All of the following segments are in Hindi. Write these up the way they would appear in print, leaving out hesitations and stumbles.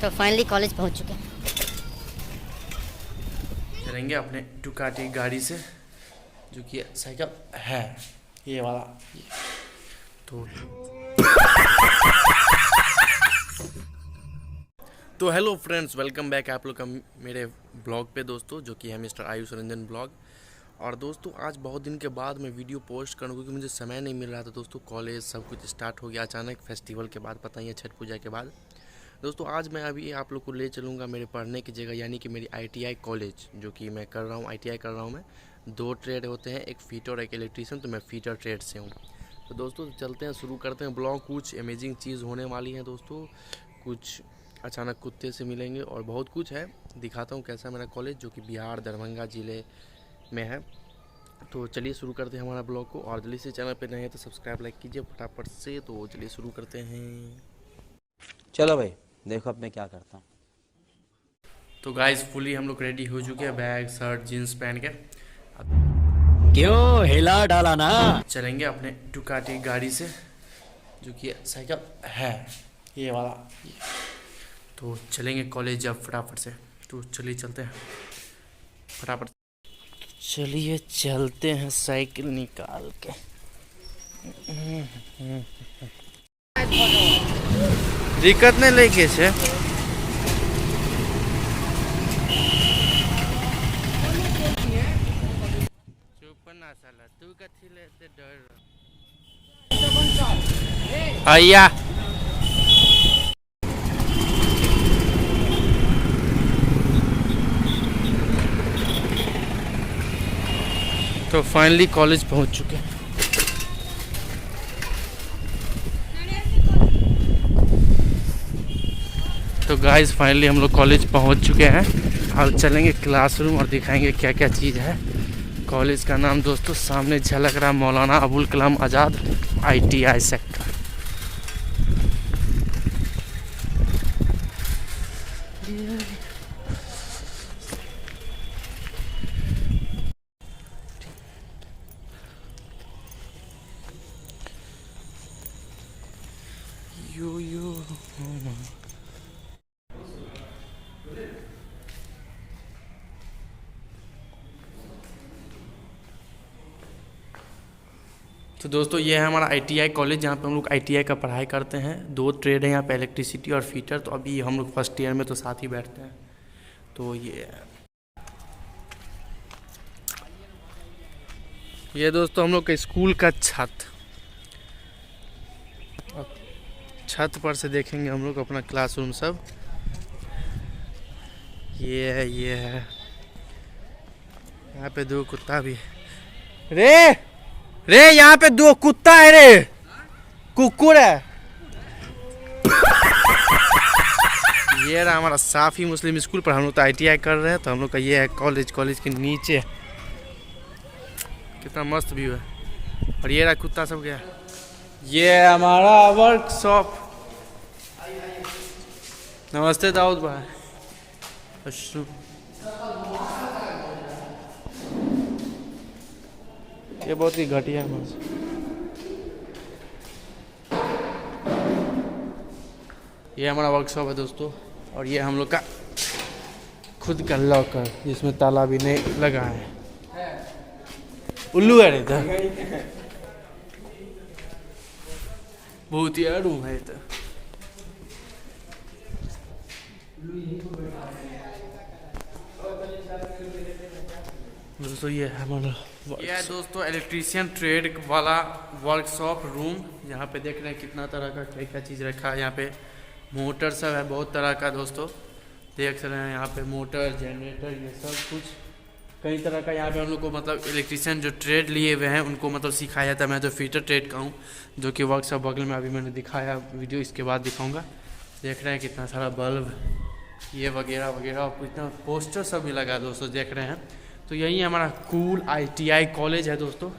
तो फाइनली कॉलेज पहुंच चुके हैं। चलेंगे अपने डुकाटी गाड़ी से, जो कि साइकिल है ये वाला। तो हेलो फ्रेंड्स, वेलकम बैक आप लोग का मेरे ब्लॉग पे दोस्तों, जो कि है मिस्टर आयुष रंजन ब्लॉग। और दोस्तों आज बहुत दिन के बाद मैं वीडियो पोस्ट करूँ क्योंकि मुझे समय नहीं मिल रहा था दोस्तों। कॉलेज सब कुछ स्टार्ट हो गया अचानक फेस्टिवल के बाद, पता ही है, छठ पूजा के बाद। दोस्तों आज मैं अभी आप लोग को ले चलूँगा मेरे पढ़ने की जगह, यानी कि मेरी ITI कॉलेज, जो कि मैं कर रहा हूँ। ITI कर रहा हूँ मैं। 2 ट्रेड होते हैं, एक फीटर और एक इलेक्ट्रीशियन, तो मैं फीटर ट्रेड से हूँ। तो दोस्तों चलते हैं, शुरू करते हैं ब्लॉग। कुछ अमेजिंग चीज़ होने वाली है दोस्तों, कुछ अचानक कुत्ते से मिलेंगे और बहुत कुछ है। दिखाता हूँ कैसा मेरा कॉलेज, जो कि बिहार दरभंगा ज़िले में है। तो चलिए शुरू करते हैं हमारा ब्लॉग को, और जल्दी से चैनल पे नए हैं तो सब्सक्राइब लाइक कीजिए फटाफट से। तो चलिए शुरू करते हैं। चलो भाई देखो अब मैं क्या करता हूँ। तो गाइस फुली हम लोग रेडी हो चुके हैं, बैग शर्ट जीन्स पहन के। क्यों हिला डाला ना। चलेंगे अपने डुकाटी गाड़ी से, जो कि साइकिल है ये वाला। तो चलेंगे कॉलेज अब फटाफट से। तो चलिए चलते हैं फटाफट। चलिए चलते हैं साइकिल निकाल के। दिक्कत नहीं लेके छे। चुप ना साला, तू कथी लेते डर भैया। तो फाइनली कॉलेज पहुंच चुके हैं। तो गाइस फाइनली हम लोग कॉलेज पहुंच चुके हैं। अब चलेंगे क्लासरूम और दिखाएंगे क्या क्या चीज़ है। कॉलेज का नाम दोस्तों सामने झलक रहा, मौलाना अबुल कलाम आज़ाद ITI सेक्टर। यो तो दोस्तों ये है हमारा ITI कॉलेज, जहाँ पे हम लोग ITI का पढ़ाई करते हैं। 2 ट्रेड है यहाँ पे, इलेक्ट्रिसिटी और फीटर। तो अभी हम लोग फर्स्ट ईयर में तो साथ ही बैठते हैं। तो ये दोस्तों हम लोग का स्कूल का छत। अब छत पर से देखेंगे हम लोग अपना क्लासरूम सब। ये है यहाँ पे 2 कुत्ता भी है। रे यहाँ पे 2 कुत्ता है रे, कुकुर है। ये रहा हमारा साफी मुस्लिम स्कूल, पर हम लोग तो ITI कर रहे हैं। तो हम लोग का ये है कॉलेज। कॉलेज के नीचे कितना मस्त व्यू है। और ये रहा कुत्ता सब गया। ये है हमारा वर्कशॉप। नमस्ते दाऊद भाई। ये बहुत ही घटिया है। ये हमारा वर्कशॉप है दोस्तों, और ये हम लोग का खुद का लॉकर, जिसमें ताला भी नहीं लगा है। उल्लू है रे तो बहुत ही रूम है तो। दोस्तों ये है हमारा, ये है दोस्तों इलेक्ट्रीशियन ट्रेड वाला वर्कशॉप रूम। यहाँ पे देख रहे हैं कितना तरह का क्या क्या चीज़ रखा है। यहाँ पे मोटर सब है बहुत तरह का दोस्तों, देख रहे हैं। यहाँ पे मोटर, जनरेटर, ये सब कुछ कई तरह का। यहाँ पे हम लोग को मतलब इलेक्ट्रीशियन जो ट्रेड लिए हुए हैं उनको मतलब सिखाया जाता है। मैं तो फीटर ट्रेड का हूँ, जो कि वर्कशॉप बगल में अभी मैंने दिखाया वीडियो, इसके बाद दिखाऊँगा। देख रहे हैं कितना सारा बल्ब, ये वगैरह वगैरह, और कितना पोस्टर सब भी लगा दोस्तों, देख रहे हैं। तो यही हमारा कूल ITI कॉलेज है दोस्तों,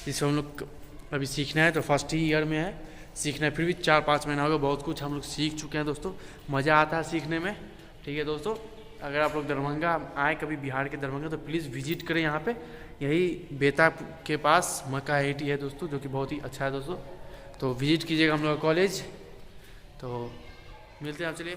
जिसमें हम लोग अभी सीखना है। तो फर्स्ट ही ईयर में है, सीखना है। फिर भी 4-5 महीना हो गया, बहुत कुछ हम लोग सीख चुके हैं दोस्तों। मज़ा आता है सीखने में। ठीक है दोस्तों, अगर आप लोग दरभंगा आए कभी, बिहार के दरभंगा, तो प्लीज़ विजिट करें यहाँ पे। यही बेता के पास मक्का IIT है दोस्तों, जो कि बहुत ही अच्छा है दोस्तों। तो विजिट कीजिएगा हम लोग का कॉलेज। तो मिलते हैं आप, चलिए।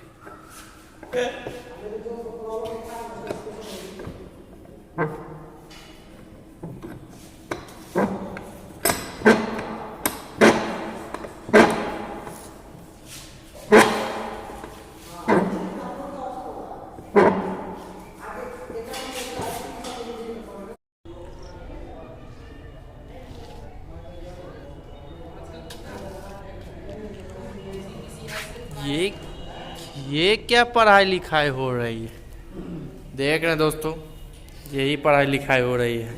ये क्या पढ़ाई लिखाई हो रही है, देख रहे हैं दोस्तों, यही पढ़ाई लिखाई हो रही है।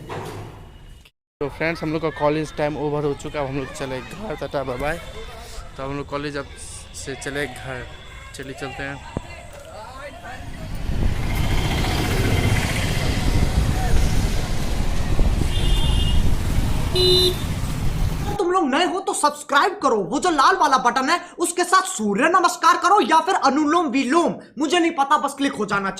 तो फ्रेंड्स, हम लोग का कॉलेज टाइम ओवर हो चुका है, हम लोग चले घर, टाटा बाय बाय। तो हम लोग कॉलेज अब से चले घर, चलिए चलते हैं। तुम लोग नए हो तो सब्सक्राइब करो, वो जो लाल वाला बटन है उसके साथ सूर्य नमस्कार करो या फिर अनुलोम विलोम, मुझे नहीं पता, बस क्लिक हो जाना चाहिए।